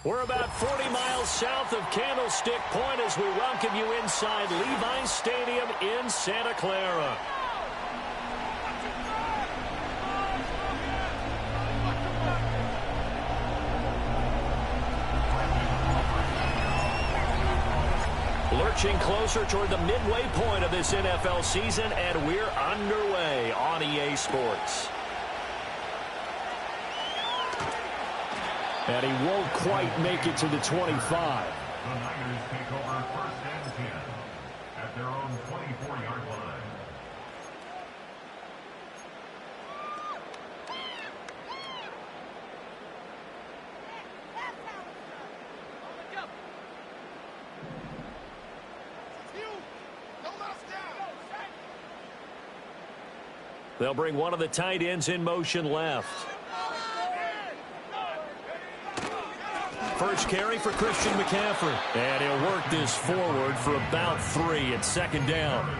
We're about 40 miles south of Candlestick Point as we welcome you inside Levi's Stadium in Santa Clara. Lurching closer toward the midway point of this NFL season, and we're underway on EA Sports. And he won't quite make it to the 25. The Niners take over 1st and 10 at their own 24-yard line. They'll bring one of the tight ends in motion left. First carry for Christian McCaffrey. And he'll work this forward for about 3 at 2nd down.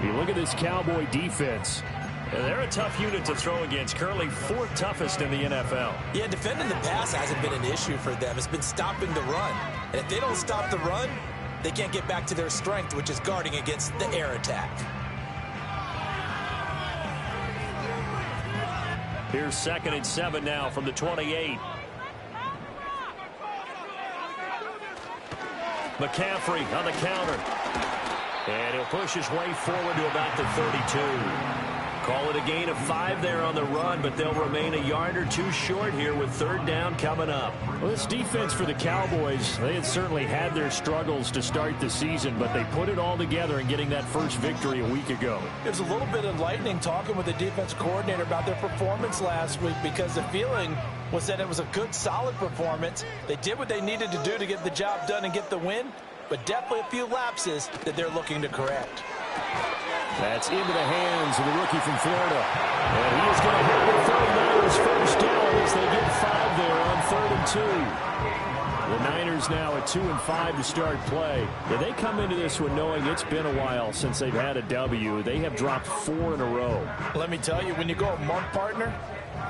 You look at this Cowboy defense. They're a tough unit to throw against. Currently 4th toughest in the NFL. Yeah, defending the pass hasn't been an issue for them. It's been stopping the run. And if they don't stop the run, they can't get back to their strength, which is guarding against the air attack. Here's 2nd and 7 now from the 28. McCaffrey on the counter. And he'll push his way forward to about the 32. Call it a gain of 5 there on the run, but they'll remain a yard or 2 short here with 3rd down coming up. Well, this defense for the Cowboys, they had certainly had their struggles to start the season, but they put it all together in getting that first victory a week ago. It was a little bit enlightening talking with the defense coordinator about their performance last week, because the feeling was that it was a good, solid performance. They did what they needed to do to get the job done and get the win, but definitely a few lapses that they're looking to correct. That's into the hands of the rookie from Florida. And he is going to have the 49ers first down as they get 5 there on 3rd and 2. The Niners now at 2 and 5 to start play. Yeah, they come into this one knowing it's been a while since they've had a W. They have dropped 4 in a row. Let me tell you, when you go a month, partner,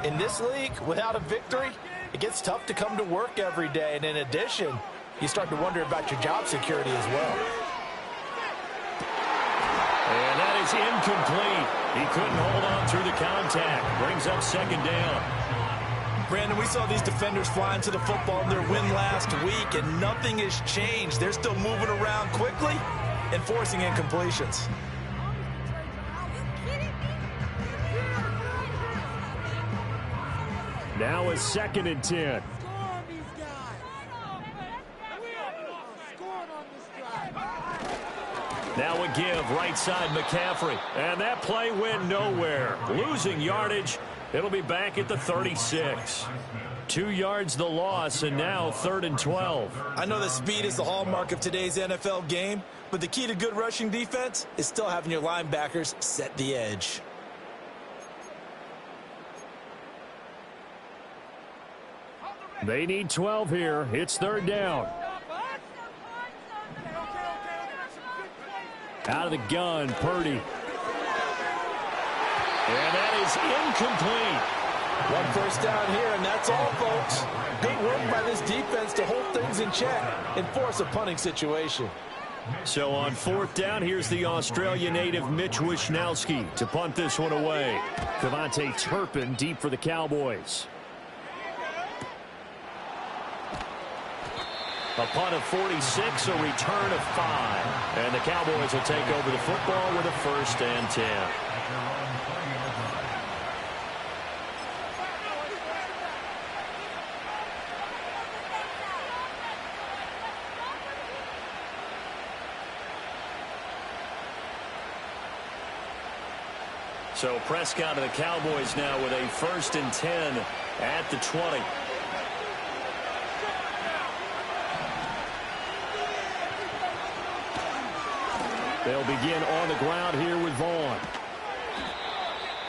in this league, without a victory, it gets tough to come to work every day. And in addition, you start to wonder about your job security as well. And that is incomplete. He couldn't hold on through the contact. Brings up 2nd down. Brandon, we saw these defenders flying to the football in their win last week, and nothing has changed. They're still moving around quickly and forcing incompletions. Now it's 2nd and 10. Now a give, right side McCaffrey. And that play went nowhere. Losing yardage. It'll be back at the 36. 2 yards the loss, and now 3rd and 12. I know that speed is the hallmark of today's NFL game, but the key to good rushing defense is still having your linebackers set the edge. They need 12 here. It's 3rd down. Out of the gun, Purdy. And that is incomplete. 1 first down here, and that's all, folks. Good work by this defense to hold things in check and force a punting situation. So on 4th down, here's the Australia native Mitch Wishnowski to punt this one away. Devontae Turpin deep for the Cowboys. A punt of 46, a return of 5. And the Cowboys will take over the football with a 1st and 10. So Prescott and the Cowboys now with a 1st and 10 at the 20. They'll begin on the ground here with Vaughn.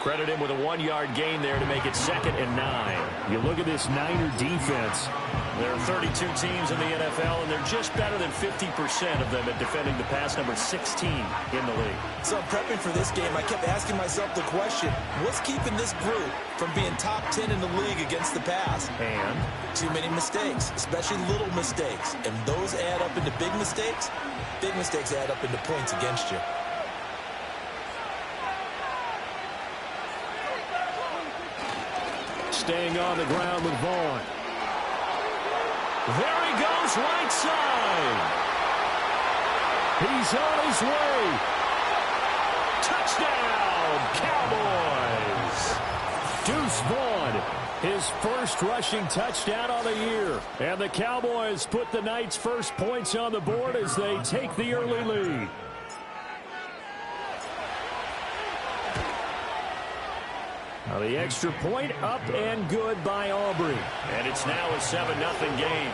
Credit him with a 1-yard gain there to make it 2nd and 9. You look at this Niner defense. There are 32 teams in the NFL, and they're just better than 50% of them at defending the pass, number 16 in the league. So prepping for this game, I kept asking myself the question, what's keeping this group from being top 10 in the league against the pass? And too many mistakes, especially little mistakes. And those add up into big mistakes. Big mistakes add up into points against you. Staying on the ground with Vaughn. there he goes, right side. He's on his way. Touchdown, Cowboys. Deuce Vaughn, his first rushing touchdown on the year. And the Cowboys put the Knights' first points on the board as they take the early lead. Now the extra point up and good by Aubrey. And it's now a 7-0 game.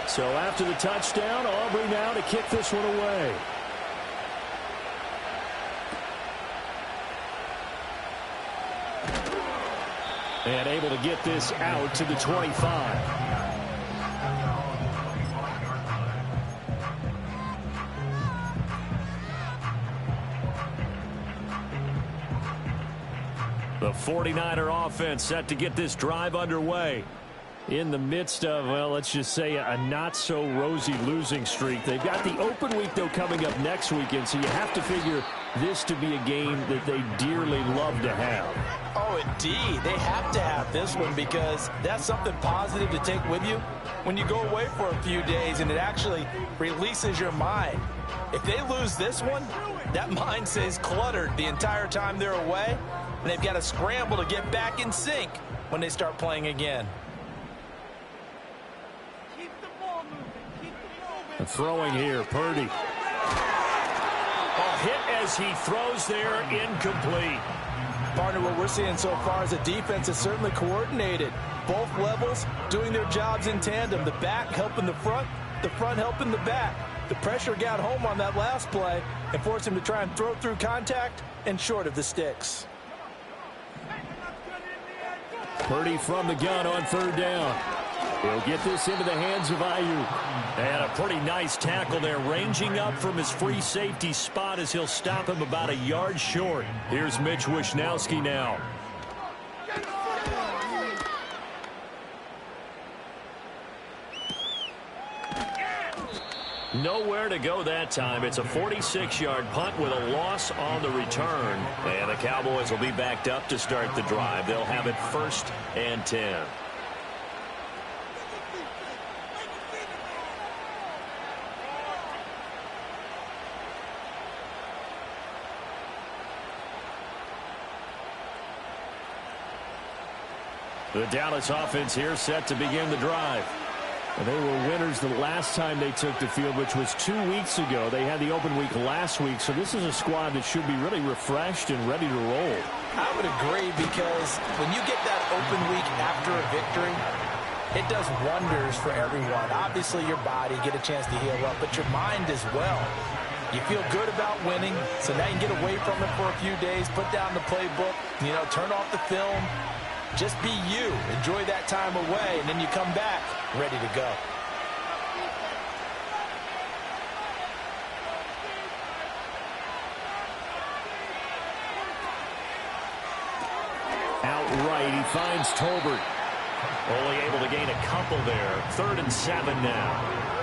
So after the touchdown, Aubrey now to kick this one away. And able to get this out to the 25. The 49er offense set to get this drive underway. In the midst of, well, let's just say a not-so-rosy losing streak. They've got the open week, though, coming up next weekend, so you have to figure this to be a game that they dearly love to have. Oh, indeed. They have to have this one because that's something positive to take with you when you go away for a few days, and it actually releases your mind. If they lose this one, that mind stays cluttered the entire time they're away, and they've got to scramble to get back in sync when they start playing again. And throwing here, Purdy. A hit as he throws there, incomplete. Partner, what we're seeing so far is a defense that's certainly coordinated. Both levels doing their jobs in tandem. The back helping the front helping the back. The pressure got home on that last play and forced him to try and throw through contact and short of the sticks. Purdy from the gun on third down. He'll get this into the hands of Ayuk. And a pretty nice tackle there, ranging up from his free safety spot as he'll stop him about a yard short. Here's Mitch Wishnowski now. Nowhere to go that time. It's a 46-yard punt with a loss on the return. And the Cowboys will be backed up to start the drive. They'll have it 1st and 10. The Dallas offense here set to begin the drive. And they were winners the last time they took the field, which was 2 weeks ago. They had the open week last week, so this is a squad that should be really refreshed and ready to roll. I would agree because when you get that open week after a victory, it does wonders for everyone. Obviously, your body get a chance to heal up, but your mind as well. You feel good about winning, so now you can get away from it for a few days, put down the playbook, turn off the film. Just be you. Enjoy that time away, and then you come back ready to go. Outright, he finds Tolbert. Only able to gain a couple there. 3rd and 7 now.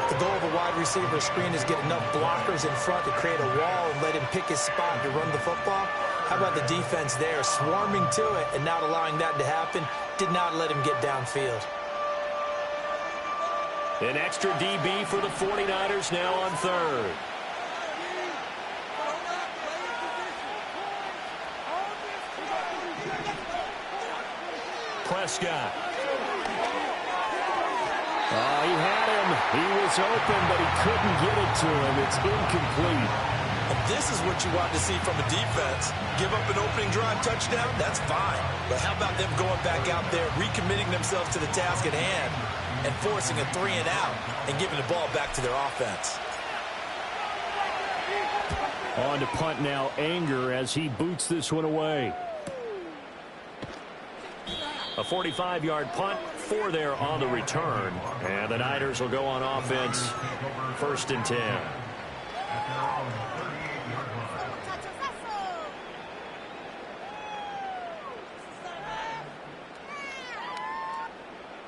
The goal of a wide receiver screen is get enough blockers in front to create a wall and let him pick his spot to run the football. How about the defense there, swarming to it and not allowing that to happen? Did not let him get downfield. An extra DB for the 49ers now on 3rd. Prescott. Oh, he had him. He was open, but he couldn't get it to him. It's incomplete. This is what you want to see from a defense. Give up an opening drive touchdown, that's fine. But how about them going back out there, recommitting themselves to the task at hand, and forcing a 3-and-out and giving the ball back to their offense. On to punt now, Anger, as he boots this one away. A 45-yard punt, 4 there on the return. And the Niners will go on offense, 1st and 10.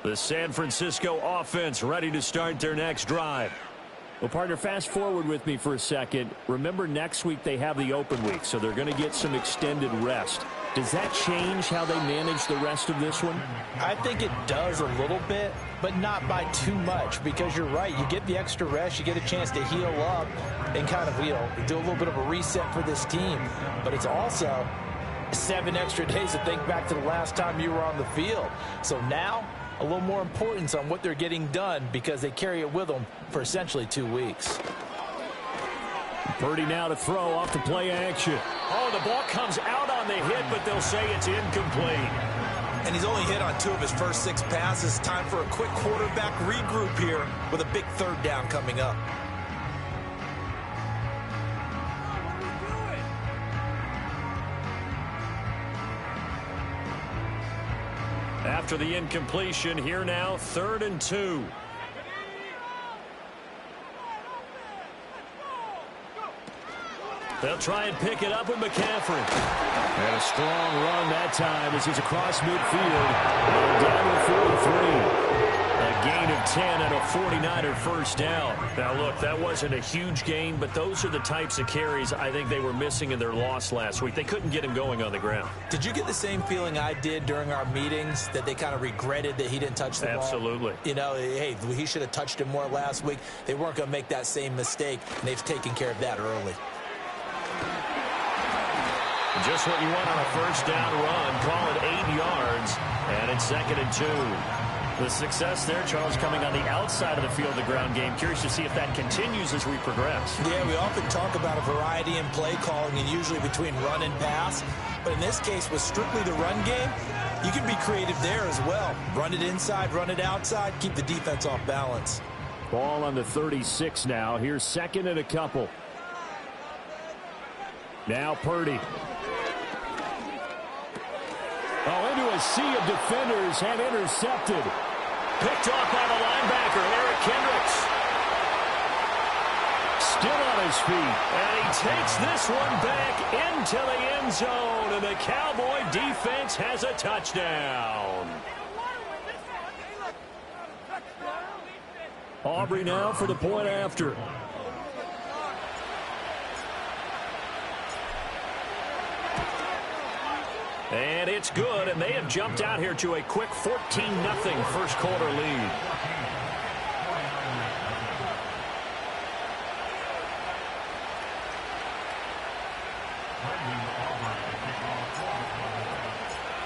The San Francisco offense ready to start their next drive. Well, partner, fast forward with me for a second. Remember, next week they have the open week, so they're going to get some extended rest. Does that change how they manage the rest of this one? I think it does a little bit, but not by too much, because you're right. You get the extra rest. You get a chance to heal up and kind of, do a little bit of a reset for this team. But it's also 7 extra days to think back to the last time you were on the field. So now, a little more importance on what they're getting done because they carry it with them for essentially 2 weeks. Purdy now to throw off the play action. Oh, the ball comes out on the hit, but they'll say it's incomplete. And he's only hit on 2 of his first 6 passes. Time for a quick quarterback regroup here with a big 3rd down coming up. After the incompletion, here now, 3rd and 2. They'll try and pick it up with McCaffrey. And a strong run that time as he's across midfield. And down to 4-3. A gain of 10 and a 49er first down. Now, look, that wasn't a huge gain, but those are the types of carries I think they were missing in their loss last week. They couldn't get him going on the ground. Did you get the same feeling I did during our meetings, that they kind of regretted that he didn't touch the ball? Absolutely. Hey, he should have touched him more last week. They weren't going to make that same mistake, and they've taken care of that early. Just what you want on a first down run. Call it 8 yards, and it's 2nd and 2. The success there, Charles, coming on the outside of the field, the ground game. Curious to see if that continues as we progress. Yeah, we often talk about a variety in play calling and usually between run and pass. But in this case, with strictly the run game, you can be creative there as well. Run it inside, run it outside, keep the defense off balance. Ball on the 36 now. Here's 2nd and a couple. Now Purdy. Oh, into a sea of defenders and intercepted. Picked off by the linebacker, Eric Kendricks. Still on his feet. And he takes this one back into the end zone, and the Cowboy defense has a touchdown. Aubrey now for the point after. And it's good, and they have jumped out here to a quick 14-0 first quarter lead.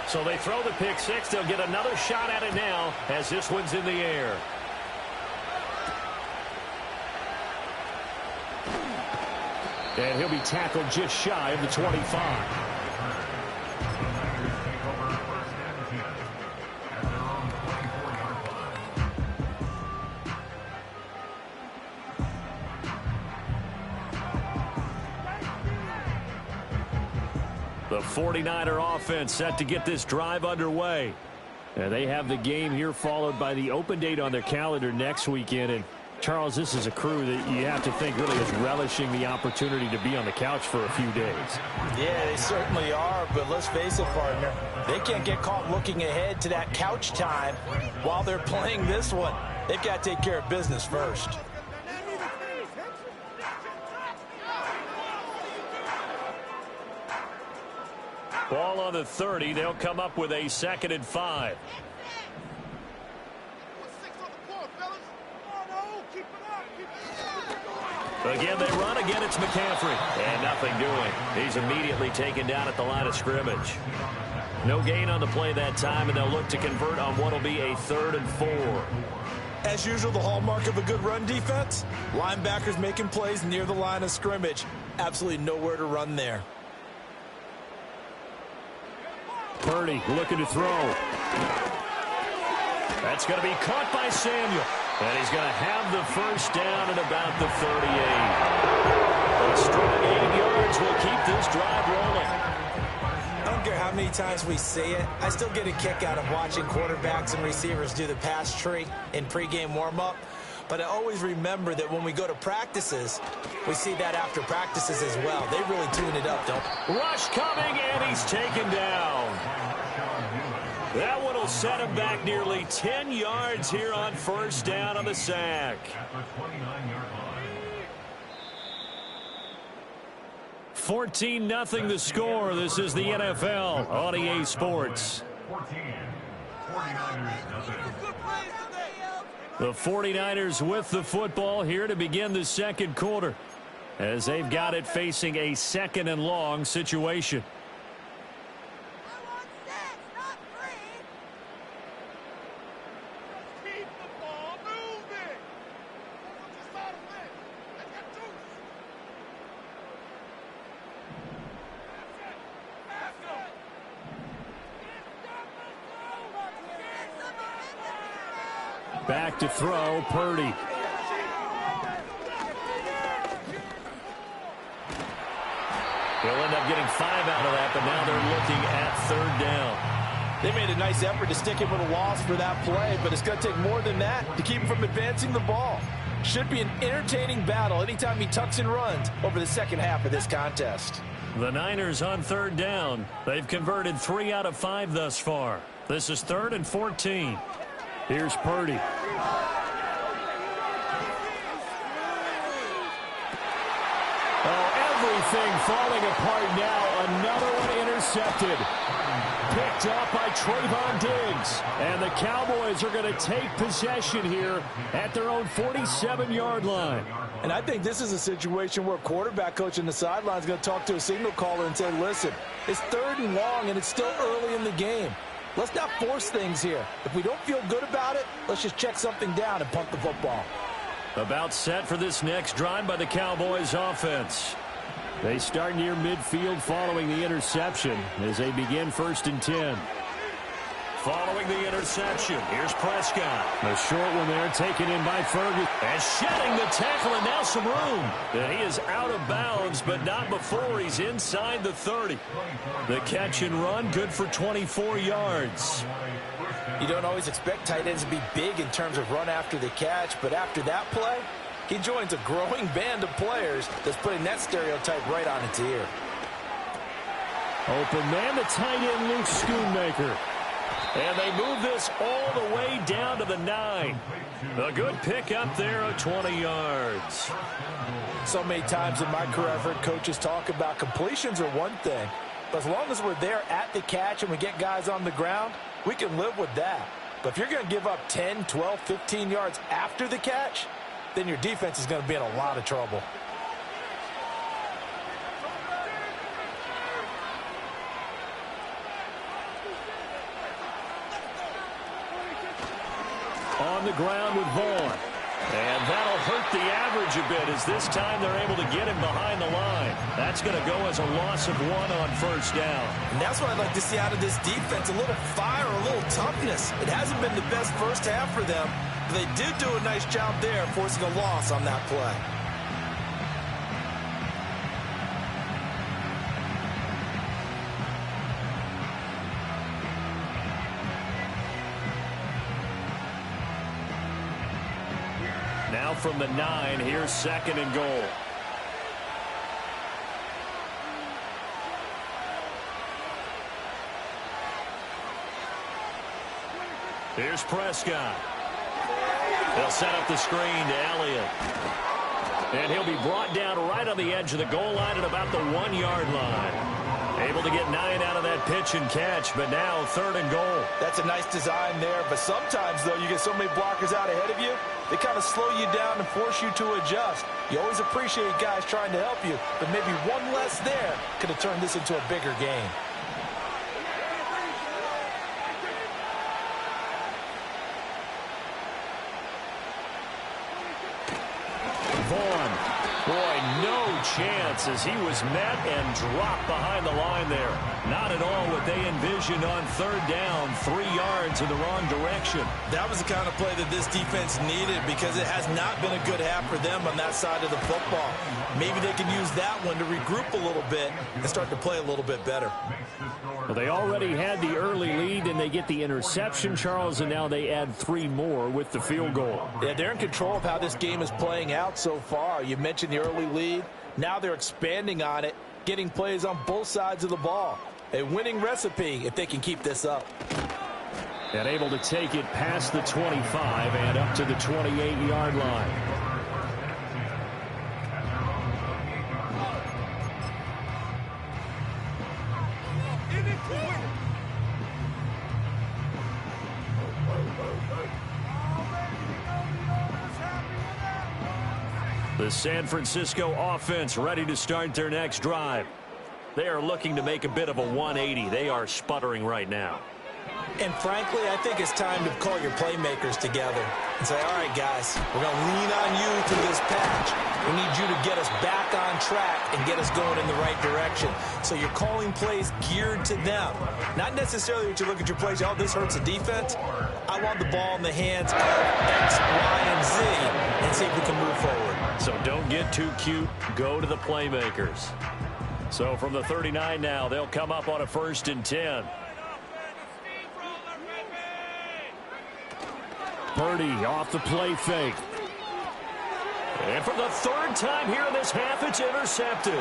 So they throw the pick six. They'll get another shot at it now as this one's in the air. And he'll be tackled just shy of the 25. The 49er offense set to get this drive underway. And they have the game here followed by the open date on their calendar next weekend. And Charles, this is a crew that you have to think really is relishing the opportunity to be on the couch for a few days. Yeah, they certainly are, but let's face it, partner. They can't get caught looking ahead to that couch time while they're playing this one. They've got to take care of business first. Ball on the 30. They'll come up with a 2nd and 5. Again, they run. Again, it's McCaffrey. And nothing doing. He's immediately taken down at the line of scrimmage. No gain on the play that time, and they'll look to convert on what will be a 3rd and 4. As usual, the hallmark of a good run defense, linebackers making plays near the line of scrimmage. Absolutely nowhere to run there. Purdy looking to throw. That's going to be caught by Samuel. And he's going to have the first down at about the 38. A strong 8 yards will keep this drive rolling. I don't care how many times we see it. I still get a kick out of watching quarterbacks and receivers do the pass tree in pregame warm-up. But I always remember that when we go to practices, we see that after practices as well. They really tune it up, don't they? Rush coming, and he's taken down. That one will set him back nearly 10 yards here on first down on the sack. 14-0 the score. This is the NFL on EA Sports. The 49ers with the football here to begin the second quarter, as they've got it facing a second and long situation. Back to throw, Purdy. They'll end up getting 5 out of that, but now they're looking at third down. They made a nice effort to stick him with a loss for that play, but it's going to take more than that to keep him from advancing the ball. Should be an entertaining battle anytime he tucks and runs over the second half of this contest. The Niners on third down. They've converted 3 out of 5 thus far. This is 3rd and 14. Here's Purdy. Oh, everything falling apart now. Another one intercepted. Picked up by Trayvon Diggs. And the Cowboys are going to take possession here at their own 47-yard line. And I think this is a situation where a quarterback coach in the sideline is going to talk to a signal caller and say, listen, it's 3rd and long and it's still early in the game. Let's not force things here. If we don't feel good about it, let's just check something down and punt the football. About set for this next drive by the Cowboys offense. They start near midfield following the interception as they begin 1st and 10. Following the interception, here's Prescott. A short one there, taken in by Ferguson. And shedding the tackle, and now some room. And he is out of bounds, but not before he's inside the 30. The catch and run, good for 24 yards. You don't always expect tight ends to be big in terms of run after the catch, but after that play, he joins a growing band of players that's putting that stereotype right on its ear. Open man, the tight end, Luke Schoonmaker. And they move this all the way down to the 9. A good pick up there of 20 yards. So many times in my career, I've heard coaches talk about completions are one thing, but as long as we're there at the catch and we get guys on the ground, we can live with that. But if you're going to give up 10, 12, 15 yards after the catch, then your defense is going to be in a lot of trouble. On the ground with Vaughn. And that'll hurt the average a bit as this time they're able to get him behind the line. That's going to go as a loss of 1 on first down. And that's what I'd like to see out of this defense, a little fire, a little toughness. It hasn't been the best first half for them, but they did do a nice job there forcing a loss on that play. Now from the 9, here's 2nd and goal. Here's Prescott. They'll set up the screen to Elliott. And he'll be brought down right on the edge of the goal line at about the 1-yard line. Able to get 9 out of that pitch and catch, but now 3rd and goal. That's a nice design there, but sometimes, though, you get so many blockers out ahead of you, they kind of slow you down and force you to adjust. You always appreciate guys trying to help you, but maybe one less there could have turned this into a bigger game. Vaughn. Boy, no chance as he was met and dropped behind the line there. Not at all what they envisioned on third down, 3 yards in the wrong direction. That was the kind of play that this defense needed because it has not been a good half for them on that side of the football. Maybe they can use that one to regroup a little bit and start to play a little bit better. Well, they already had the early lead, and they get the interception, Charles, and now they add 3 more with the field goal. Yeah, they're in control of how this game is playing out so far. You mentioned the early lead. Now they're expanding on it, getting plays on both sides of the ball. A winning recipe if they can keep this up. And able to take it past the 25 and up to the 28-yard line. The San Francisco offense ready to start their next drive. They are looking to make a bit of a 180. They are sputtering right now. And frankly, I think it's time to call your playmakers together and say, all right, guys, we're going to lean on you through this patch. We need you to get us back on track and get us going in the right direction. So you're calling plays geared to them. Not necessarily that you look at your plays, oh, this hurts the defense. I want the ball in the hands of X, Y, and Z and see if we can move forward. So don't get too cute. Go to the playmakers. So from the 39 now, they'll come up on a 1st and 10. Purdy off the play fake. And for the 3rd time here in this half, it's intercepted.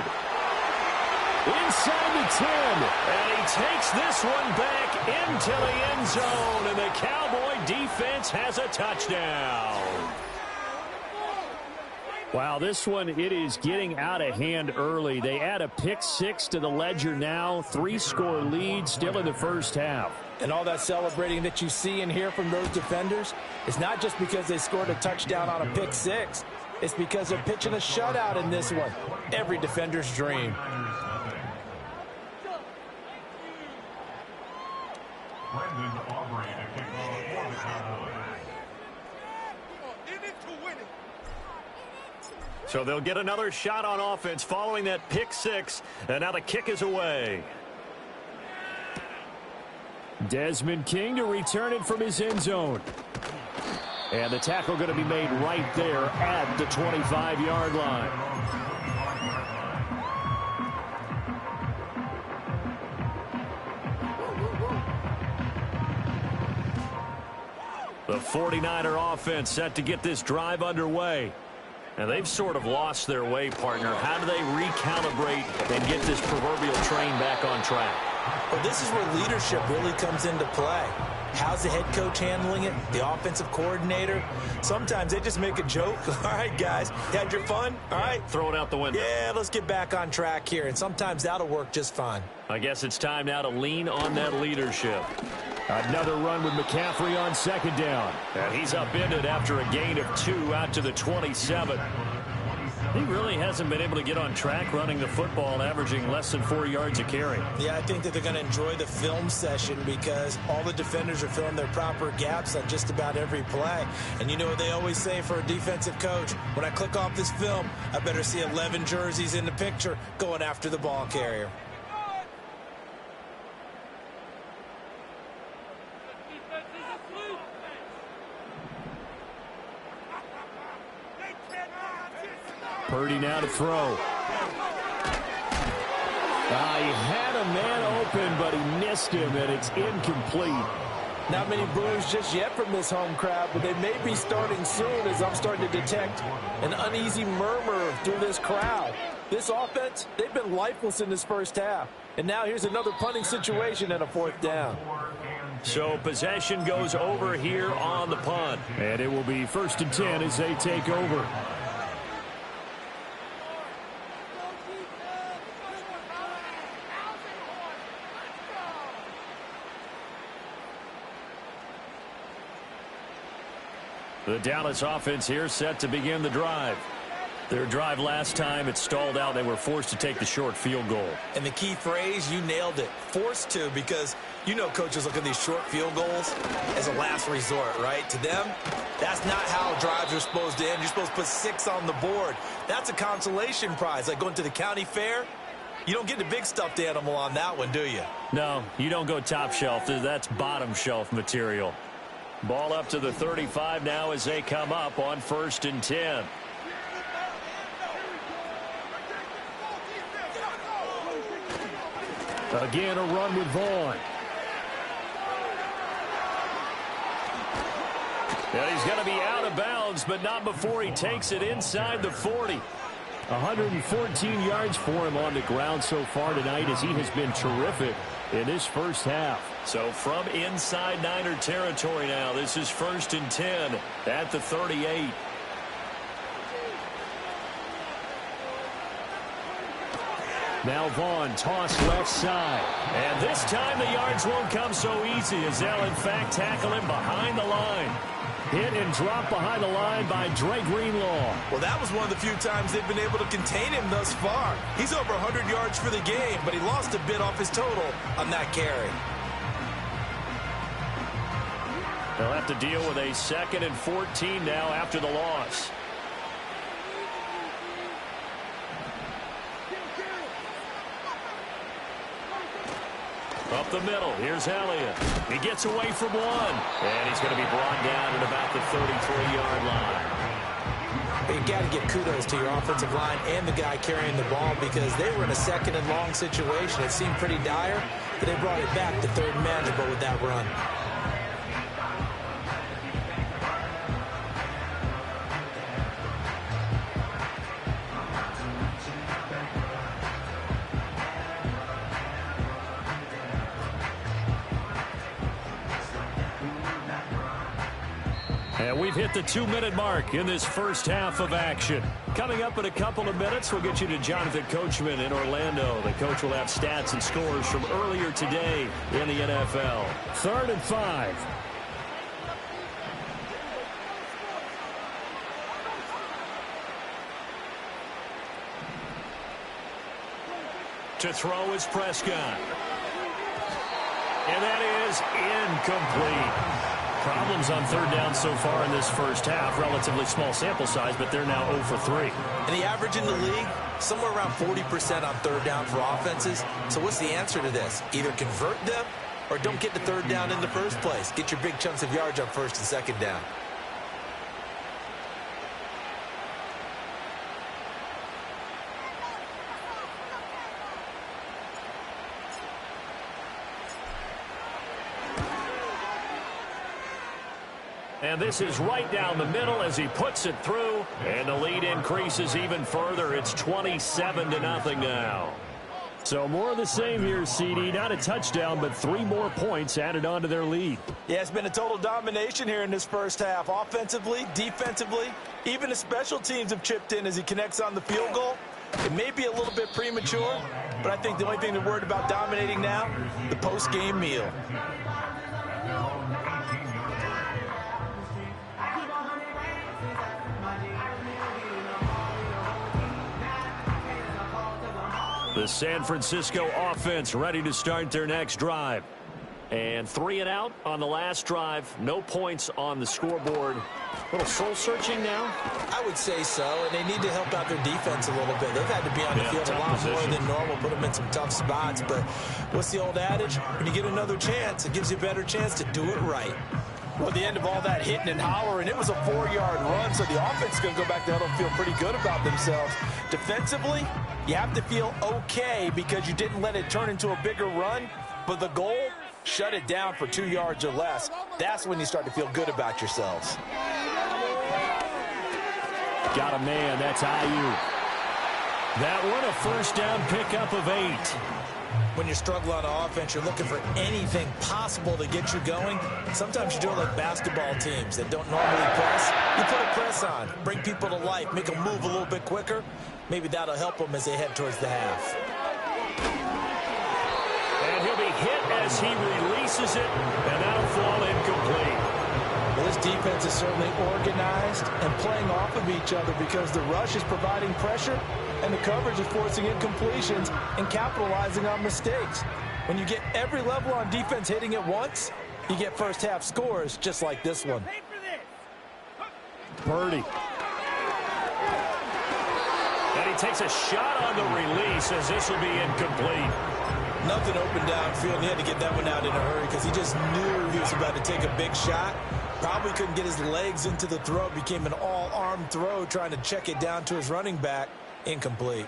Inside the 10. And he takes this one back into the end zone. And the Cowboy defense has a touchdown. Wow, this one, it is getting out of hand early. They add a pick 6 to the ledger now. 3-score lead still in the first half. And all that celebrating that you see and hear from those defenders is not just because they scored a touchdown on a pick 6. It's because they're pitching a shutout in this one. Every defender's dream. So they'll get another shot on offense following that pick 6. And now the kick is away. Desmond King to return it from his end zone. And the tackle going to be made right there at the 25-yard line. The 49er offense set to get this drive underway. And they've sort of lost their way, partner. How do they recalibrate and get this proverbial train back on track? Well, this is where leadership really comes into play. How's the head coach handling it? The offensive coordinator? Sometimes they just make a joke. All right, guys, you had your fun? All right. Throw it out the window. Yeah, let's get back on track here. And sometimes that'll work just fine. I guess it's time now to lean on that leadership. Another run with McCaffrey on 2nd down. And he's upended after a gain of 2 out to the 27. He really hasn't been able to get on track running the football, averaging less than 4 yards a carry. Yeah, I think that they're going to enjoy the film session because all the defenders are filling their proper gaps on just about every play. And you know what they always say for a defensive coach? When I click off this film, I better see 11 jerseys in the picture going after the ball carrier. Purdy now to throw. He had a man open, but he missed him, and it's incomplete. Not many boos just yet from this home crowd, but they may be starting soon as I'm starting to detect an uneasy murmur through this crowd. This offense, they've been lifeless in this first half. And now here's another punting situation and a 4th down. So possession goes over here on the punt. And it will be 1st and 10 as they take over. The Dallas offense here set to begin the drive. Their drive last time, it stalled out. They were forced to take the short field goal. And the key phrase, you nailed it, forced to, because you know coaches look at these short field goals as a last resort, right? To them, that's not how drives are supposed to end. You're supposed to put 6 on the board. That's a consolation prize, like going to the county fair. You don't get the big stuffed animal on that one, do you? No, you don't go top shelf. That's bottom shelf material. Ball up to the 35 now as they come up on 1st and 10. Again, a run with Vaughn. And he's going to be out of bounds, but not before he takes it inside the 40. 114 yards for him on the ground so far tonight, as he has been terrific in this first half. So from inside Niner territory now, this is 1st and 10 at the 38. Now Vaughn, toss left side. And this time the yards won't come so easy, as they'll in fact tackle him behind the line. Hit and drop behind the line by Dre Greenlaw. Well, that was one of the few times they've been able to contain him thus far. He's over 100 yards for the game, but he lost a bit off his total on that carry. They'll have to deal with a 2nd and 14 now after the loss. Up the middle, here's Elliott. He gets away from one, and he's going to be brought down at about the 33-yard line. You got to give kudos to your offensive line and the guy carrying the ball, because they were in a 2nd and long situation. It seemed pretty dire, but they brought it back to 3rd and manageable with that run. And we've hit the 2-minute mark in this first half of action. Coming up in a couple of minutes, we'll get you to Jonathan Coachman in Orlando. The coach will have stats and scores from earlier today in the NFL. 3rd and 5. To throw is Prescott. And that is incomplete. Problems on 3rd down so far in this first half. Relatively small sample size, but they're now 0 for 3. And the average in the league, somewhere around 40% on 3rd down for offenses. So what's the answer to this? Either convert them or don't get the 3rd down in the first place. Get your big chunks of yards on 1st and 2nd down. And this is right down the middle as he puts it through, and the lead increases even further. It's 27-0 now. So more of the same here, CD. Not a touchdown, but 3 more points added on to their lead. Yeah, it's been a total domination here in this first half. Offensively, defensively, even the special teams have chipped in as he connects on the field goal. It may be a little bit premature, but I think the only thing they're worried about dominating now, the post-game meal. The San Francisco offense ready to start their next drive. And 3 and out on the last drive. No points on the scoreboard. A little soul-searching now? I would say so, and they need to help out their defense a little bit. They've had to be on the field a lot more than normal, put them in some tough spots. But what's the old adage? When you get another chance, it gives you a better chance to do it right. Well, the end of all that hitting and hollering, it was a 4-yard run, so the offense is going to go back there and feel pretty good about themselves. Defensively, you have to feel okay because you didn't let it turn into a bigger run, but the goal, shut it down for 2 yards or less. That's when you start to feel good about yourselves. Got a man, that's Ayuk. That one, a first down pickup of 8. When you struggle on offense, you're looking for anything possible to get you going. Sometimes you do it like basketball teams that don't normally press. You put a press on, bring people to life, make them move a little bit quicker. Maybe that'll help them as they head towards the half. And he'll be hit as he releases it, and that'll fall incomplete. This defense is certainly organized and playing off of each other because the rush is providing pressure and the coverage is forcing incompletions and capitalizing on mistakes. When you get every level on defense hitting it once, you get first half scores just like this one. Purdy. And he takes a shot on the release as this will be incomplete. Nothing open downfield. He had to get that one out in a hurry because he just knew he was about to take a big shot. Probably couldn't get his legs into the throw. Became an all-arm throw trying to check it down to his running back. Incomplete.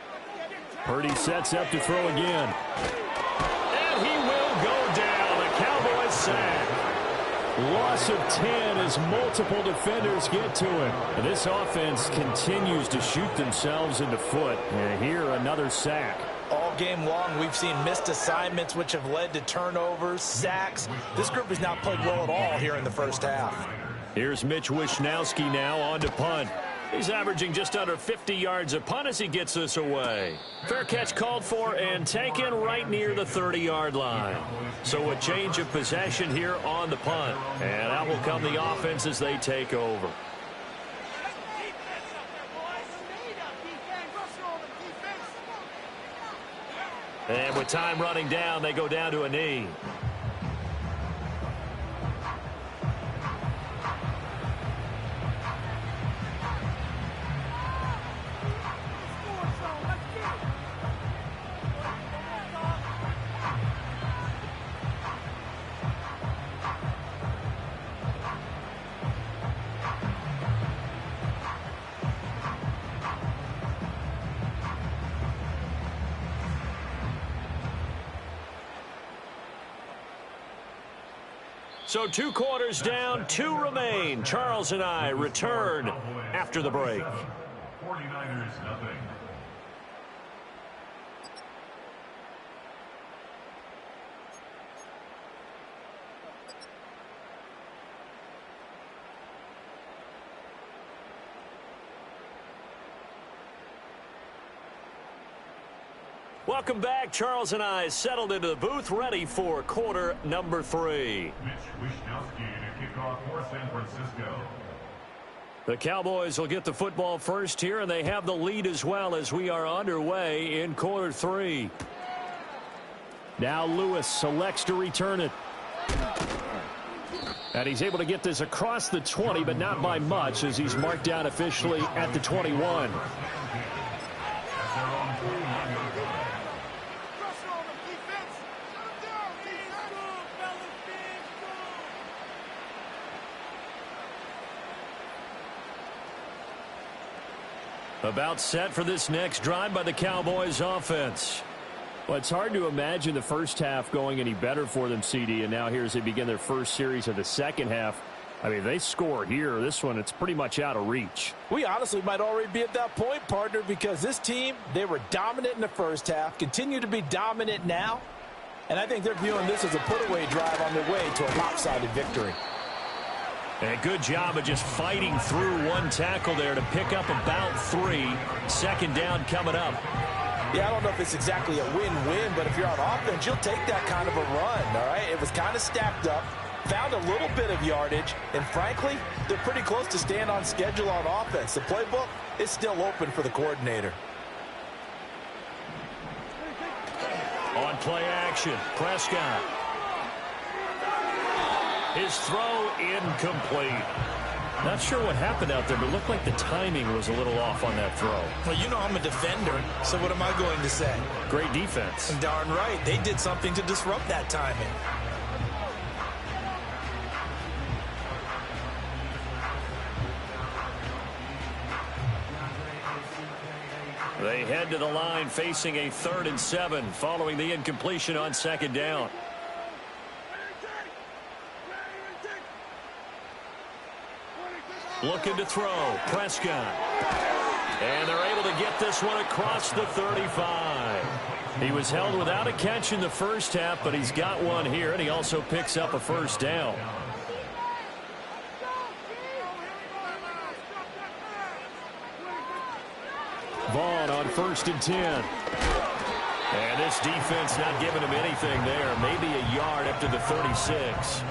Purdy sets up to throw again. And he will go down. A Cowboys sack. Loss of 10 as multiple defenders get to him. And this offense continues to shoot themselves in the foot. And here, another sack. All game long, we've seen missed assignments, which have led to turnovers, sacks. This group has not played well at all here in the first half. Here's Mitch Wishnowski now on to punt. He's averaging just under 50 yards a punt as he gets this away. Fair catch called for and taken right near the 30-yard line. So a change of possession here on the punt. And out will come the offense as they take over. And with time running down, they go down to a knee. So 2 quarters down, 2 remain. Charles and I return after the break. 49ers nothing. Welcome back. Charles and I settled into the booth, ready for quarter number 3. Mitch Wishnowski to kick off for San Francisco. The Cowboys will get the football first here, and they have the lead as well as we are underway in quarter 3. Now Lewis selects to return it. And he's able to get this across the 20, but not by much as he's marked down officially at the 21. About set for this next drive by the Cowboys offense. Well, it's hard to imagine the first half going any better for them, CD, and now here as they begin their first series of the second half. I mean, they score here. This one, it's pretty much out of reach. We honestly might already be at that point, partner, because this team, they were dominant in the first half, continue to be dominant now, and I think they're viewing this as a put-away drive on their way to a lopsided victory. And a good job of just fighting through one tackle there to pick up about 3. Second down coming up. Yeah, I don't know if it's exactly a win-win, but if you're on offense, you'll take that kind of a run, all right? It was kind of stacked up, found a little bit of yardage, and frankly, they're pretty close to staying on schedule on offense. The playbook is still open for the coordinator. On play action, Prescott. His throw incomplete. Not sure what happened out there, but it looked like the timing was a little off on that throw. Well, you know I'm a defender, so what am I going to say? Great defense. Darn right. They did something to disrupt that timing. They head to the line facing a 3rd and 7 following the incompletion on second down. Looking to throw, Prescott. And they're able to get this one across the 35. He was held without a catch in the first half, but he's got one here, and he also picks up a first down. Vaughn on 1st and 10. And this defense not giving him anything there. Maybe a yard up to the 36.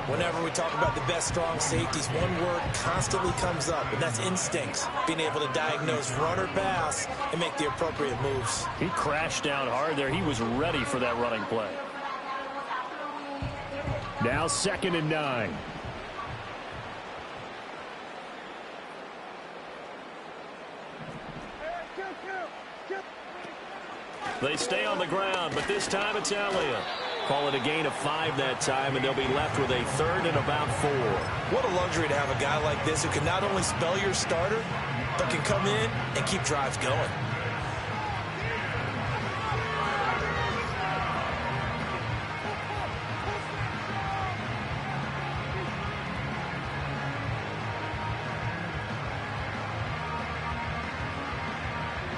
Whenever we talk about the best strong safeties, one word constantly comes up, and that's instincts. Being able to diagnose run or pass and make the appropriate moves. He crashed down hard there. He was ready for that running play. Now 2nd and 9. They stay on the ground, but this time it's Elliott. Call it a gain of 5 that time, and they'll be left with a 3rd and about 4. What a luxury to have a guy like this who can not only spell your starter, but can come in and keep drives going.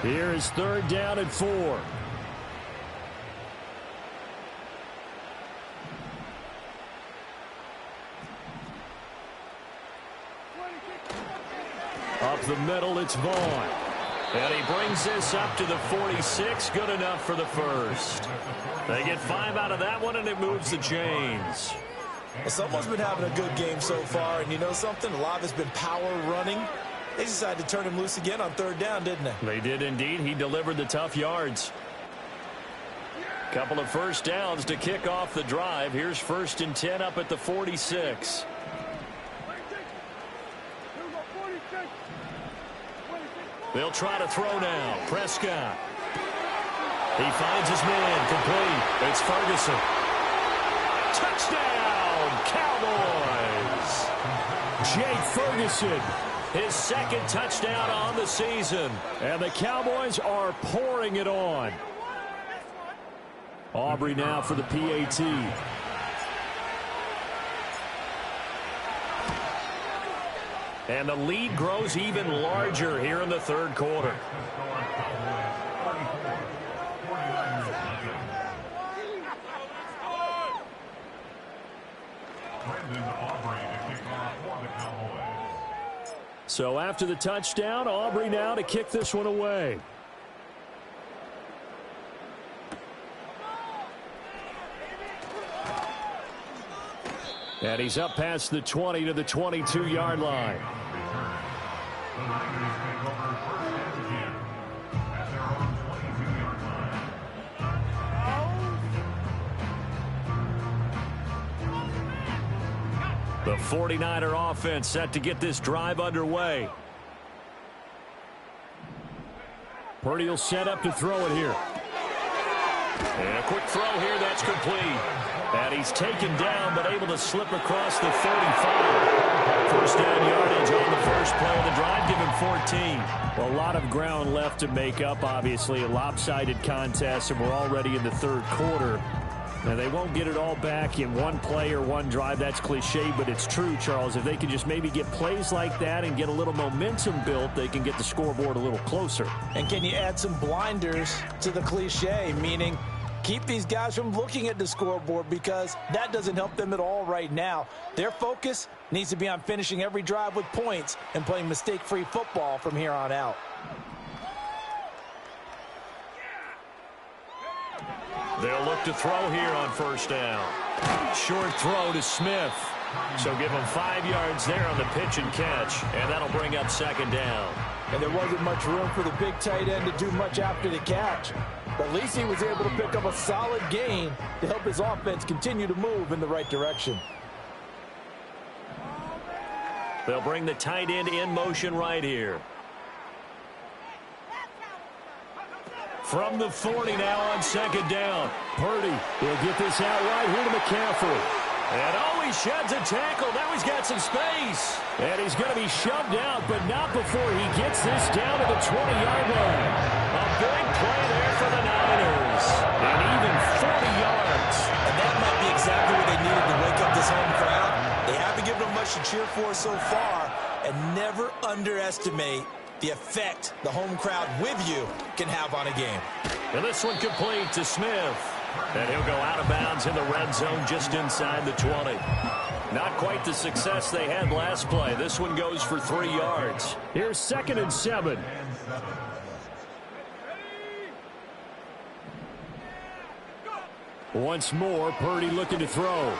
Here is 3rd down and 4. Up the middle, it's Vaughn. And he brings this up to the 46. Good enough for the first. They get 5 out of that one, and it moves the chains. Well, someone's been having a good game so far, and you know something? A lot has been power running. They decided to turn him loose again on 3rd down, didn't they? They did indeed. He delivered the tough yards. Couple of first downs to kick off the drive. Here's 1st and 10 up at the 46. They'll try to throw now. Prescott. He finds his man. Complete. It's Ferguson. Touchdown, Cowboys. Jake Ferguson. His 2nd touchdown on the season. And the Cowboys are pouring it on. Aubrey now for the PAT. And the lead grows even larger here in the 3rd quarter. So after the touchdown, Aubrey now to kick this one away. And he's up past the 20 to the 22-yard line. The 49er offense set to get this drive underway. Purdy will set up to throw it here. And a quick throw here that's complete. And he's taken down but able to slip across the 35. 1st down yardage on the first play of the drive. Give him 14. Well, a lot of ground left to make up, obviously. A lopsided contest, and we're already in the 3rd quarter. And they won't get it all back in one play or one drive. That's cliche, but it's true, Charles. If they can just maybe get plays like that and get a little momentum built, they can get the scoreboard a little closer. And can you add some blinders to the cliche, meaning keep these guys from looking at the scoreboard, because that doesn't help them at all right now. Their focus needs to be on finishing every drive with points and playing mistake-free football from here on out. They'll look to throw here on 1st down. Short throw to Smith. So give him 5 yards there on the pitch and catch, and that'll bring up 2nd down. And there wasn't much room for the big tight end to do much after the catch. But at least he was able to pick up a solid gain to help his offense continue to move in the right direction. They'll bring the tight end in motion right here. From the 40 now on 2nd down. Purdy will get this out right here to McCaffrey. And he sheds a tackle. Now he's got some space. And he's going to be shoved out, but not before he gets this down to the 20-yard line. A big play there for the Niners. And even 40 yards. And that might be exactly what they needed to wake up this home crowd. They haven't given them much to cheer for so far. And never underestimate the effect the home crowd with you can have on a game. And this one complete to Smith. And he'll go out of bounds in the red zone just inside the 20. Not quite the success they had last play. This one goes for 3 yards. Here's 2nd and 7. Once more, Purdy looking to throw.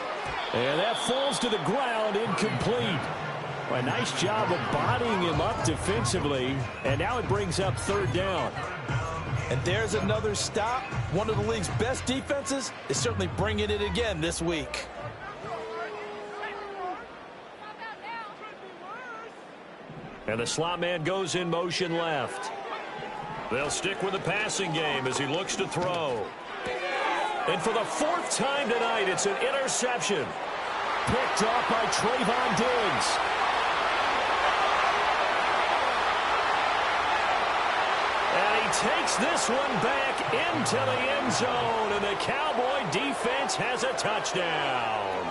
And that falls to the ground, incomplete. A nice job of bodying him up defensively. And now it brings up third down. And there's another stop. One of the league's best defenses is certainly bringing it again this week. And the slot man goes in motion left. They'll stick with the passing game as he looks to throw. And for the fourth time tonight, it's an interception. Picked off by Trayvon Diggs. And he takes this one back into the end zone, and the Cowboy defense has a touchdown.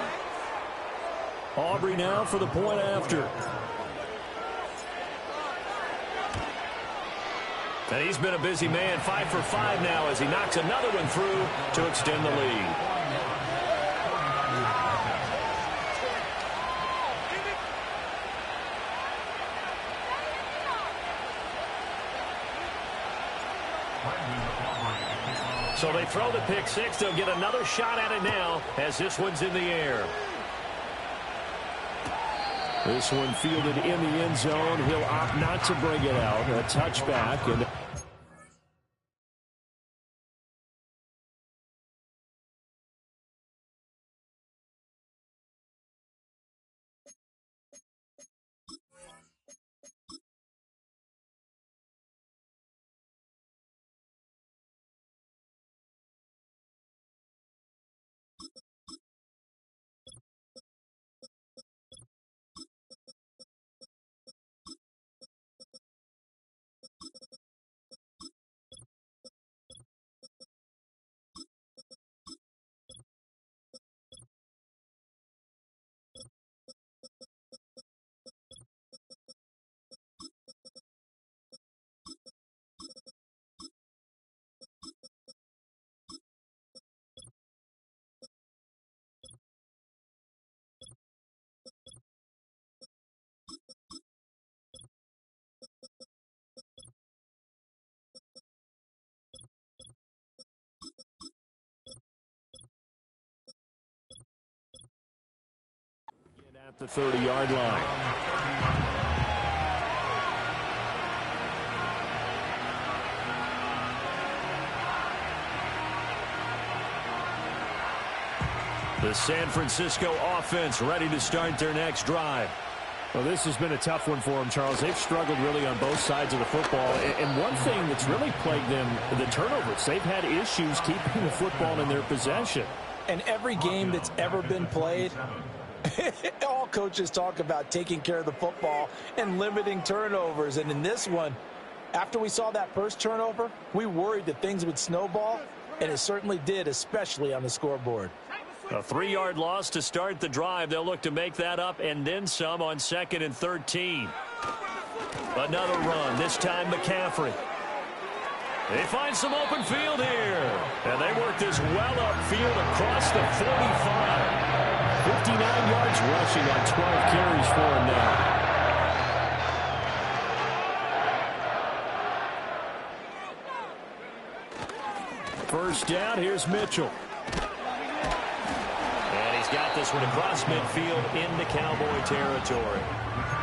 Aubrey now for the point after. And he's been a busy man, 5 for 5 now as he knocks another one through to extend the lead. So they throw the pick six. They'll get another shot at it now as this one's in the air. This one fielded in the end zone. He'll opt not to bring it out. A touchback. And at the 30-yard line. The San Francisco offense ready to start their next drive. Well, this has been a tough one for them, Charles. They've struggled really on both sides of the football. And one thing that's really plagued them, the turnovers. They've had issues keeping the football in their possession. And every game that's ever been played, all coaches talk about taking care of the football and limiting turnovers. And in this one, after we saw that first turnover, we worried that things would snowball, and it certainly did, especially on the scoreboard. A 3-yard loss to start the drive. They'll look to make that up and then some on 2nd and 13. Another run, this time McCaffrey. They find some open field here. And they work this well upfield across the 45. 59 yards rushing on 12 carries for him now. First down, here's Mitchell. And he's got this one across midfield into Cowboy territory.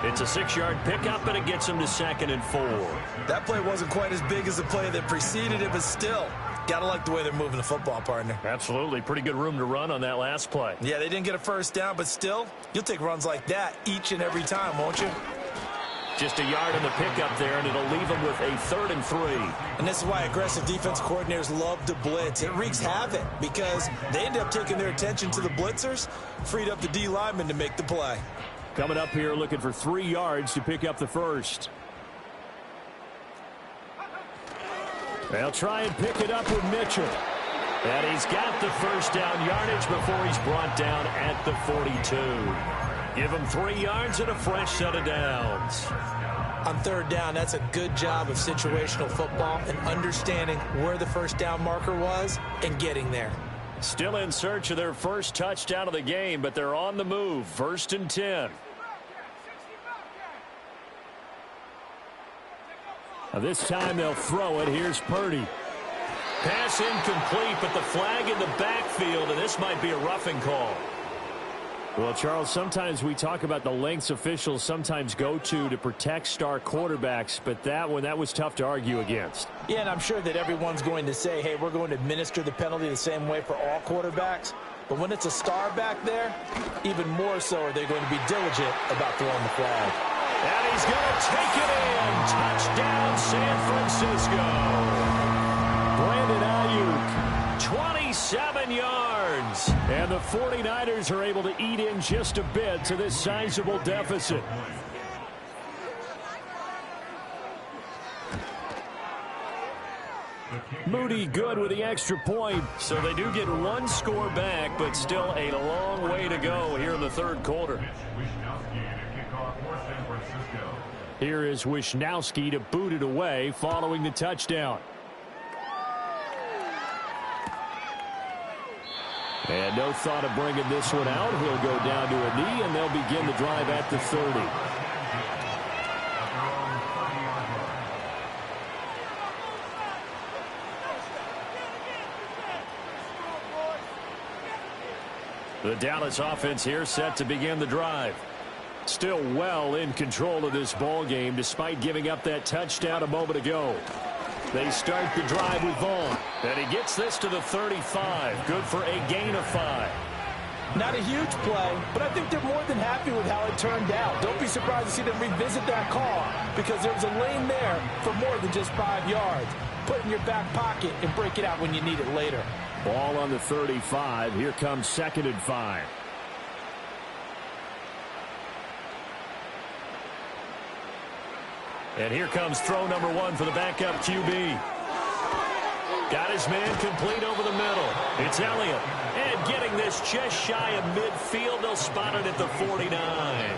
It's a 6-yard pickup, and it gets him to 2nd and 4. That play wasn't quite as big as the play that preceded it, but still, got to like the way they're moving the football, partner. Absolutely. Pretty good room to run on that last play. Yeah, they didn't get a first down, but still, you'll take runs like that each and every time, won't you? Just a yard in the pickup there, and it'll leave them with a 3rd and 3. And this is why aggressive defense coordinators love to blitz. It wreaks havoc because they end up taking their attention to the blitzers, freed up the D lineman to make the play. Coming up here looking for 3 yards to pick up the first. They'll try and pick it up with Mitchell. And he's got the first down yardage before he's brought down at the 42. Give him 3 yards and a fresh set of downs. On 3rd down, that's a good job of situational football and understanding where the first down marker was and getting there. Still in search of their first touchdown of the game, but they're on the move. 1st and 10. Now this time they'll throw it. Here's Purdy. Pass incomplete, but the flag in the backfield, and this might be a roughing call. Well, Charles, sometimes we talk about the lengths officials sometimes go to protect star quarterbacks, but that was tough to argue against. Yeah, and I'm sure that everyone's going to say, hey, we're going to administer the penalty the same way for all quarterbacks. But when it's a star back there, even more so are they going to be diligent about throwing the flag. And he's going to take it in. Touchdown, San Francisco. Brandon Ayuk, 27 yards. And the 49ers are able to eat in just a bit to this sizable deficit. Moody good with the extra point. So they do get one score back, but still a long way to go here in the third quarter. Here is Wisnowski to boot it away following the touchdown. And no thought of bringing this one out. He'll go down to a knee, and they'll begin the drive at the 30. The Dallas offense here set to begin the drive. Still well in control of this ball game despite giving up that touchdown a moment ago. They start the drive with Vaughn. And he gets this to the 35. Good for a gain of 5. Not a huge play, but I think they're more than happy with how it turned out. Don't be surprised to see them revisit that call because there was a lane there for more than just 5 yards. Put it in your back pocket and break it out when you need it later. Ball on the 35. Here comes 2nd and 5. And here comes throw number 1 for the backup QB. Got his man complete over the middle. It's Elliott. And getting this just shy of midfield. They'll spot it at the 49.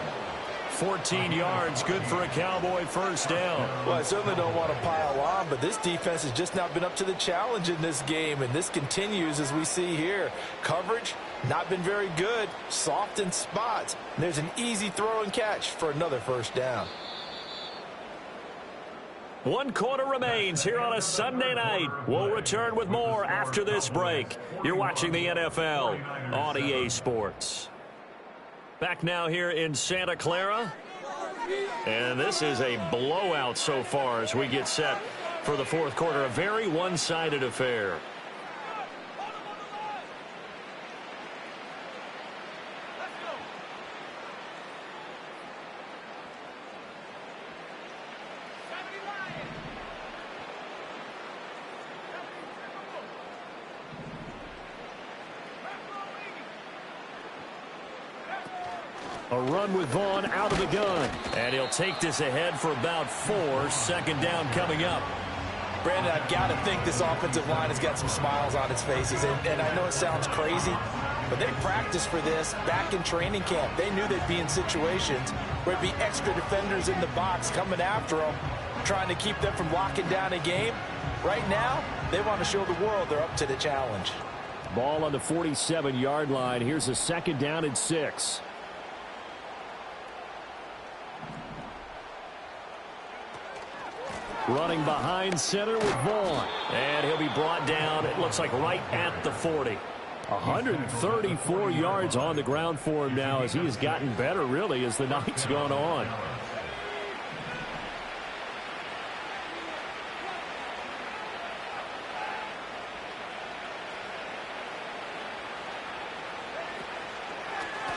14 yards, good for a Cowboy first down. Well, I certainly don't want to pile on, but this defense has just not been up to the challenge in this game, and this continues as we see here. Coverage, not been very good, soft in spots. And there's an easy throw and catch for another first down. 1 quarter remains here on a Sunday night. We'll return with more after this break. You're watching the NFL on EA Sports. Back now here in Santa Clara. And this is a blowout so far as we get set for the fourth quarter. A very one-sided affair. A run with Vaughn out of the gun. And he'll take this ahead for about 4. 2nd down coming up. Brandon, I've got to think this offensive line has got some smiles on its faces. And I know it sounds crazy, but they practiced for this back in training camp. They knew they'd be in situations where it'd be extra defenders in the box coming after them, trying to keep them from locking down a game. Right now, they want to show the world they're up to the challenge. Ball on the 47-yard line. Here's a 2nd down and 6. Running behind center with Vaughn. And he'll be brought down, it looks like right at the 40. 134 yards on the ground for him now as he has gotten better, really, as the night's gone on.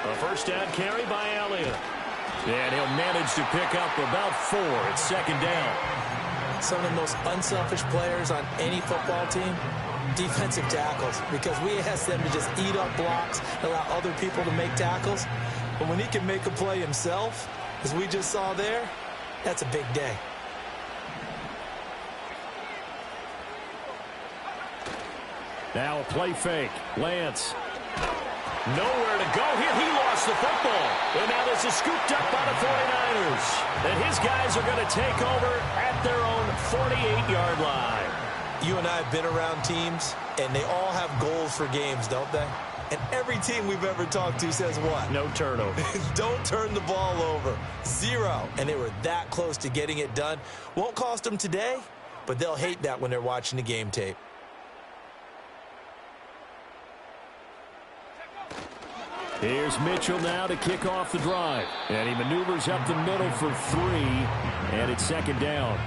A first down carry by Elliott. And he'll manage to pick up about 4. It's 2nd down. Some of the most unselfish players on any football team, defensive tackles, because we ask them to just eat up blocks, allow other people to make tackles. But when he can make a play himself, as we just saw there, that's a big day. Now a play fake. Lance. Nowhere to go here. He lost the football. And now this is scooped up by the 49ers. And his guys are going to take over at their own 48-yard line. You and I have been around teams, and they all have goals for games, don't they? And every team we've ever talked to says what? No turnover. Don't turn the ball over. 0. And they were that close to getting it done. Won't cost them today, but they'll hate that when they're watching the game tape. Here's Mitchell now to kick off the drive. And he maneuvers up the middle for 3, and it's second down.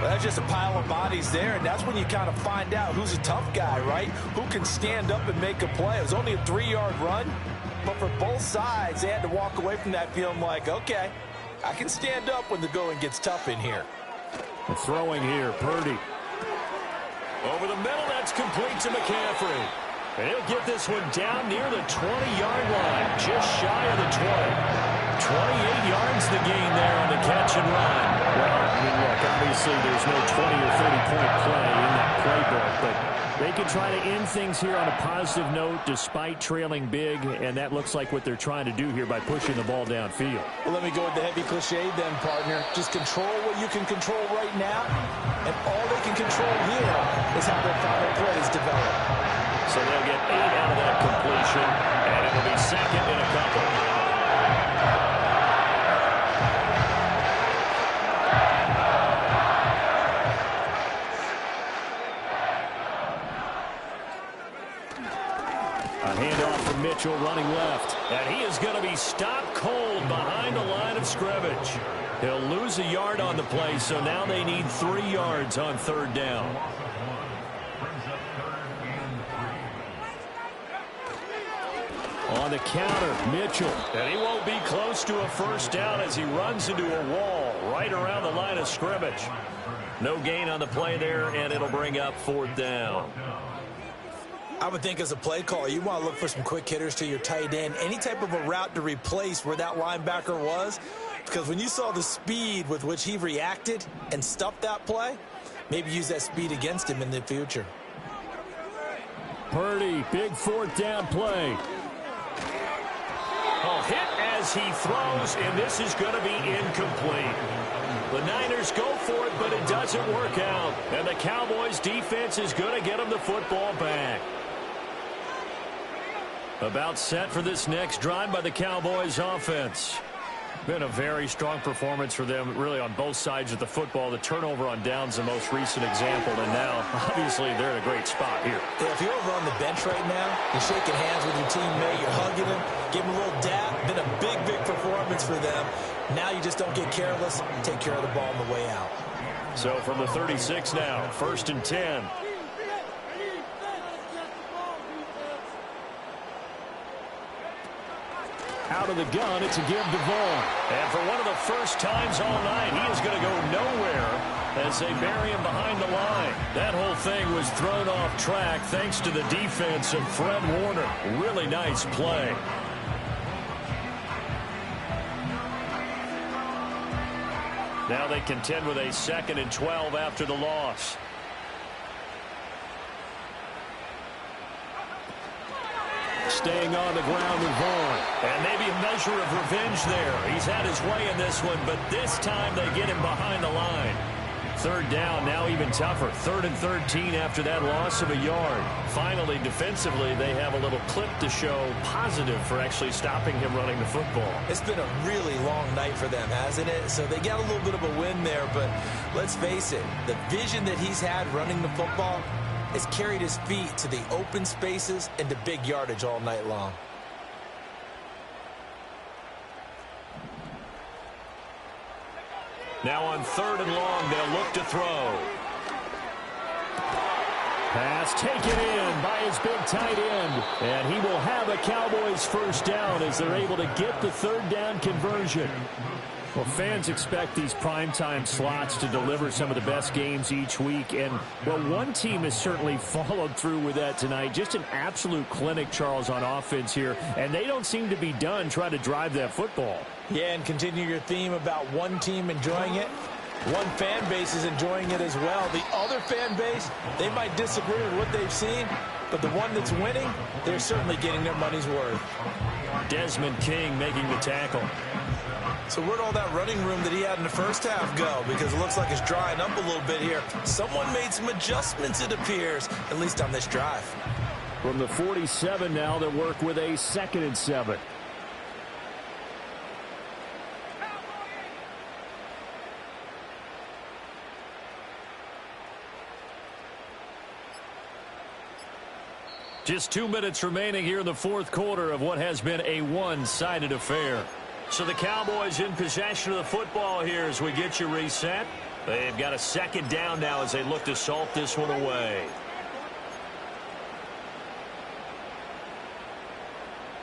Well, that's just a pile of bodies there, and that's when you kind of find out who's a tough guy, right? Who can stand up and make a play. It was only a 3-yard run, but for both sides, they had to walk away from that feeling like, okay, I can stand up when the going gets tough in here. And throwing here, Purdy. Over the middle, that's complete to McCaffrey. And he'll get this one down near the 20-yard line, just shy of the 20. 28 yards the gain there on the catch and run. Well, I mean, look, obviously there's no 20 or 30-point play in that playbook, but they can try to end things here on a positive note despite trailing big, and that looks like what they're trying to do here by pushing the ball downfield. Well, let me go with the heavy cliche then, partner. Just control what you can control right now, and all they can control here is how their final plays develop. So they'll get 8 out of that completion, and it'll be second and a couple. A handoff from Mitchell running left. And he is going to be stopped cold behind the line of scrimmage. He'll lose a yard on the play, so now they need 3 yards on third down. On the counter, Mitchell. And he won't be close to a first down as he runs into a wall right around the line of scrimmage. No gain on the play there, and it'll bring up fourth down. I would think as a play caller, you want to look for some quick hitters to your tight end. Any type of a route to replace where that linebacker was. Because when you saw the speed with which he reacted and stuffed that play, maybe use that speed against him in the future. Purdy, big fourth down play. Oh, hit as he throws, and this is going to be incomplete. The Niners go for it, but it doesn't work out. And the Cowboys defense is going to get them the football back. About set for this next drive by the Cowboys offense. Been a very strong performance for them, really, on both sides of the football. The turnover on downs, the most recent example, and now, obviously, they're in a great spot here. Yeah, if you're over on the bench right now, you're shaking hands with your teammate, you're hugging him, give him a little dap. Been a big, big performance for them. Now you just don't get careless, take care of the ball on the way out. So from the 36 now, 1st and 10. Out of the gun, it's a give to Vaughn. And for one of the first times all night, he is going to go nowhere as they bury him behind the line. That whole thing was thrown off track thanks to the defense of Fred Warner. Really nice play. Now they contend with a 2nd and 12 after the loss. Staying on the ground with Vaughn. And maybe a measure of revenge there. He's had his way in this one, but this time they get him behind the line. Third down, now even tougher. 3rd and 13 after that loss of a yard. Finally, defensively, they have a little clip to show positive for actually stopping him running the football. It's been a really long night for them, hasn't it? So they got a little bit of a win there, but let's face it, the vision that he's had running the football has carried his feet to the open spaces and to big yardage all night long. Now on 3rd and long, they'll look to throw. Pass taken in by his big tight end. And he will have a Cowboys first down as they're able to get the 3rd down conversion. Well, fans expect these primetime slots to deliver some of the best games each week. And, well, one team has certainly followed through with that tonight. Just an absolute clinic, Charles, on offense here. And they don't seem to be done trying to drive that football. Yeah, and continue your theme about one team enjoying it. One fan base is enjoying it as well. The other fan base, they might disagree with what they've seen, but the one that's winning, they're certainly getting their money's worth. Desmond King making the tackle. So where'd all that running room that he had in the first half go? Because it looks like it's drying up a little bit here. Someone made some adjustments, it appears, at least on this drive. From the 47 now, they work with a 2nd and 7. Just 2 minutes remaining here in the fourth quarter of what has been a one-sided affair. So the Cowboys in possession of the football here as we get you reset. They've got a second down now as they look to salt this one away.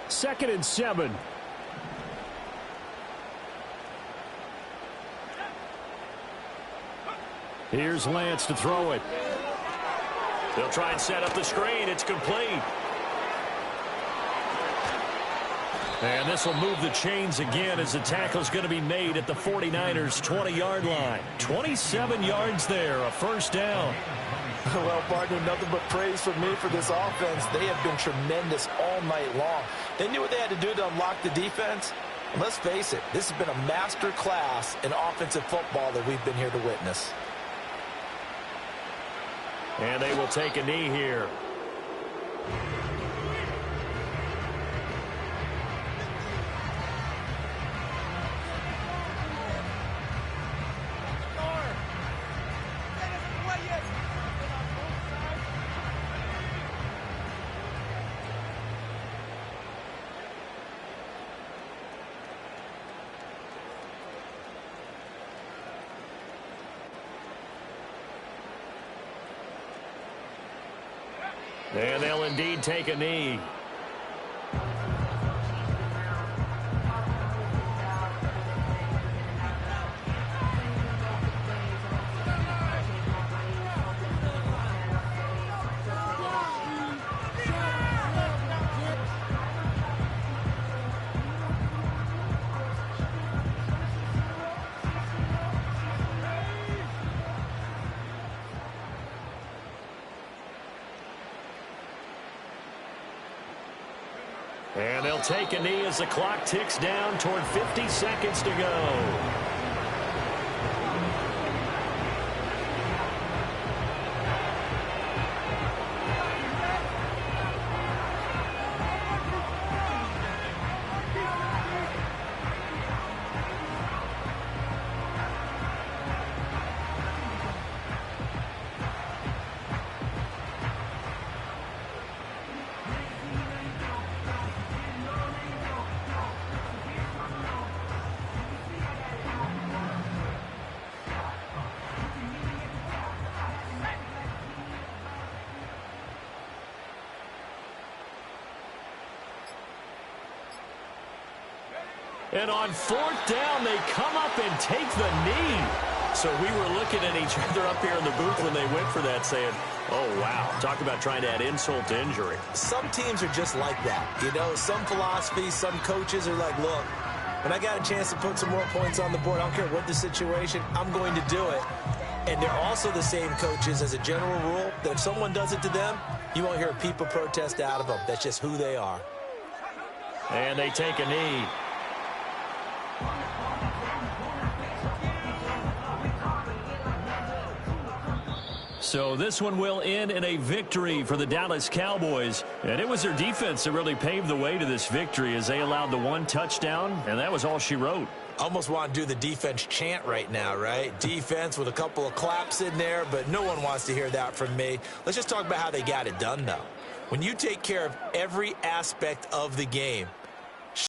Second and 7. Here's Lance to throw it. They'll try and set up the screen. It's complete. And this will move the chains again as the tackle's going to be made at the 49ers' 20-yard line. 27 yards there, a first down. Well, partner, nothing but praise from me for this offense. They have been tremendous all night long. They knew what they had to do to unlock the defense. And let's face it, this has been a master class in offensive football that we've been here to witness. And they will take a knee here. And they'll indeed take a knee. And they'll take a knee as the clock ticks down toward 50 seconds to go. And on fourth down, they come up and take the knee. So we were looking at each other up here in the booth when they went for that saying, oh, wow, talk about trying to add insult to injury. Some teams are just like that. You know, some philosophies, some coaches are like, look, when I got a chance to put some more points on the board, I don't care what the situation, I'm going to do it. And they're also the same coaches as a general rule that if someone does it to them, you won't hear a people protest out of them. That's just who they are. And they take a knee. So this one will end in a victory for the Dallas Cowboys. And it was their defense that really paved the way to this victory as they allowed the one touchdown, and that was all she wrote. Almost want to do the defense chant right now, right? Defense with a couple of claps in there, but no one wants to hear that from me. Let's just talk about how they got it done, though. When you take care of every aspect of the game,